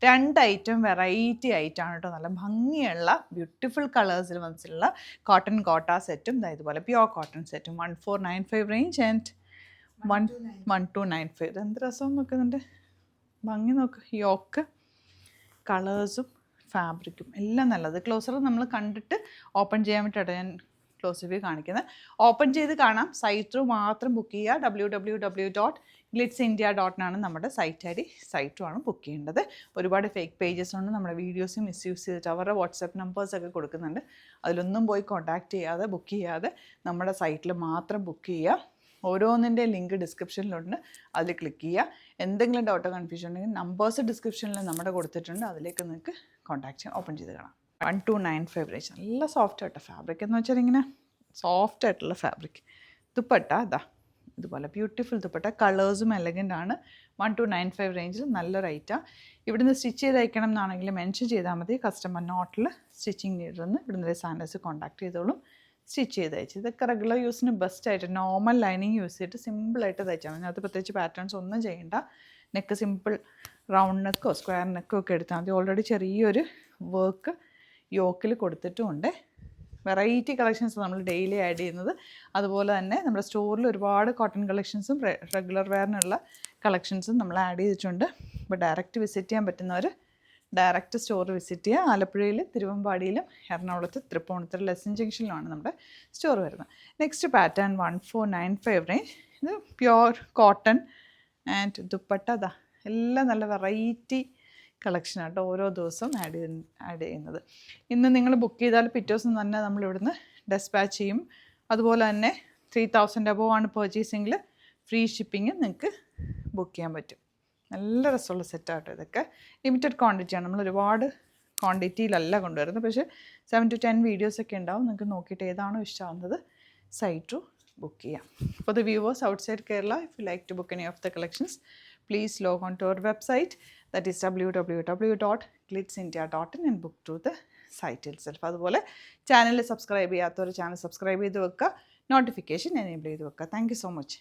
രണ്ട് item variety ആയിട്ടാണ് കേട്ടോ. നല്ല ഭംഗിയുള്ള ബ്യൂട്ടിഫുൾ കളേഴ്സിൽ വന്നിട്ടുള്ള കോട്ടൺ കോട്ട സെറ്റും ഇതുപോലെ പ്യുവർ കോട്ടൺ സെറ്റും 1495 റേഞ്ച് ആൻഡ് 1295. എന്ത് രസം നോക്കുന്നുണ്ട്, ഭംഗി നോക്ക്. യോക്ക് കളേഴ്സും ഫാബ്രിക്കും എല്ലാം നല്ലത്. ക്ലോസർ നമ്മൾ കണ്ടിട്ട് ഓപ്പൺ ചെയ്യാൻ വേണ്ടിയിട്ടാണ് ഞാൻ ക്ലോസ് വ്യൂ കാണിക്കുന്നത്. ഓപ്പൺ ചെയ്ത് കാണാം. സൈറ്റ് ത്രൂ മാത്രം ബുക്ക് ചെയ്യുക. www.glitzindia.in നമ്മുടെ site ID. Site through ആണ് ബുക്ക് ചെയ്യേണ്ടത്. ഒരുപാട് ഫേക്ക് പേജസ് ഉണ്ട്. നമ്മുടെ വീഡിയോസ് മിസ്യൂസ് ചെയ്തിട്ട് അവരുടെ വാട്സാപ്പ് നമ്പേഴ്സൊക്കെ കൊടുക്കുന്നുണ്ട്. അതിലൊന്നും പോയി കോൺടാക്റ്റ് ചെയ്യാതെ ബുക്ക് ചെയ്യാതെ നമ്മുടെ സൈറ്റിൽ മാത്രം ബുക്ക് ചെയ്യുക. ഓരോന്നിൻ്റെ ലിങ്ക് ഡിസ്ക്രിപ്ഷനിലുണ്ട്, അതിൽ ക്ലിക്ക് ചെയ്യുക. എന്തെങ്കിലും ഡൗട്ടോ കൺഫ്യൂഷൻ ഉണ്ടെങ്കിൽ നമ്പേഴ്സ് ഡിസ്ക്രിപ്ഷനിൽ നമ്മുടെ കൊടുത്തിട്ടുണ്ട്, അതിലേക്ക് നിങ്ങൾക്ക് കോൺടാക്ട് ചെയ്യാം. ഓപ്പൺ ചെയ്ത് കാണാം. 1295 റേഞ്ച്. നല്ല സോഫ്റ്റ് ആയിട്ട് ഫാബ്രിക് എന്ന് വെച്ചാൽ ഇങ്ങനെ സോഫ്റ്റ് ആയിട്ടുള്ള ഫാബ്രിക്. ദുപ്പട്ട ഇതുപോലെ ബ്യൂട്ടിഫുൾ ദുപ്പട്ട. കളേഴ്സും എലഗൻ്റ് ആണ്. 1295 റേഞ്ചിൽ നല്ല റേറ്റാണ്. ഇവിടുന്ന് സ്റ്റിച്ച് ചെയ്ത് അയക്കണം എന്നാണെങ്കിൽ മെൻഷൻ ചെയ്താൽ മതി. കസ്റ്റമർ നോട്ടിൽ സ്റ്റിച്ചിങ് നീഡെന്ന് ഇവിടുന്ന് സാൻഡേഴ്സ് കോൺടാക്ട് ചെയ്തോളും. സ്റ്റിച്ച് ചെയ്ത് അയച്ചു. ഇതൊക്കെ റെഗുലർ യൂസിന് ബെസ്റ്റായിട്ട് നോർമൽ ലൈനിങ് യൂസ് ചെയ്തിട്ട് സിമ്പിളായിട്ട് തയ്ച്ചാൽ മതി. അതിനകത്ത് പ്രത്യേകിച്ച് പാറ്റേൺസ് ഒന്നും ചെയ്യേണ്ട. നെക്ക് സിമ്പിൾ റൗണ്ട് നെക്കോ സ്ക്വയർ നെക്കോ ഒക്കെ എടുത്താൽ മതി. ഓൾറെഡി ചെറിയൊരു വർക്ക് യോക്കിൽ കൊടുത്തിട്ടുമുണ്ട്. വെറൈറ്റി കളക്ഷൻസ് നമ്മൾ ഡെയിലി ആഡ് ചെയ്യുന്നത്. അതുപോലെ തന്നെ നമ്മുടെ സ്റ്റോറിൽ ഒരുപാട് കോട്ടൺ കളക്ഷൻസും റെഗുലർ വെയറിനുള്ള കളക്ഷൻസും നമ്മൾ ആഡ് ചെയ്തിട്ടുണ്ട്. അപ്പോൾ ഡയറക്റ്റ് വിസിറ്റ് ചെയ്യാൻ പറ്റുന്നവർ ഡയറക്റ്റ് സ്റ്റോർ വിസിറ്റ് ചെയ്യുക. ആലപ്പുഴയിൽ, തിരുവമ്പാടിയിലും, എറണാകുളത്ത്, തൃപ്പൂണിത്തുറ ലെസൺ ജംഗ്ഷനിലുമാണ് നമ്മുടെ സ്റ്റോർ വരുന്നത്. Next pattern 1495 range. ഇത് പ്യുവർ കോട്ടൺ ആൻഡ് ദുപ്പട്ട. എല്ലാം നല്ല വെറൈറ്റി കളക്ഷനായിട്ട് ഓരോ ദിവസവും ആഡ് ചെയ്യുന്നത്. ഇന്ന് നിങ്ങൾ ബുക്ക് ചെയ്താൽ പിറ്റേ ദിവസം തന്നെ നമ്മൾ ഇവിടുന്ന് ഡെസ്പാച്ച് ചെയ്യും. അതുപോലെ തന്നെ 3000 അബോവ് ആണ് പർച്ചേസിങ്ങിൽ ഫ്രീ ഷിപ്പിംഗ് നിങ്ങൾക്ക് ബുക്ക് ചെയ്യാൻ പറ്റും. നല്ല രസമുള്ള സെറ്റാട്ടോ. ഇതൊക്കെ ലിമിറ്റഡ് ക്വാണ്ടിറ്റിയാണ്. നമ്മൾ ഒരുപാട് ക്വാണ്ടിറ്റിയിലല്ല കൊണ്ടുവരുന്നത്. പക്ഷേ 7 to 10 വീഡിയോസൊക്കെ ഉണ്ടാവും. നിങ്ങൾക്ക് നോക്കിയിട്ട് ഏതാണോ ഇഷ്ടമാവുന്നത് സൈറ്റ് ടു book ചെയ്യാം. For the viewers outside Kerala, if you like to book any of the collections, please log on to our website, that is www.glitzindia.in, and book through the site itself. അതുപോലെ channel subscribe ചെയ്യാത്തവർ channel subscribe ചെയ്ത് വെക്കുക, notification enable ചെയ്ത് വെക്കുക. Thank you so much.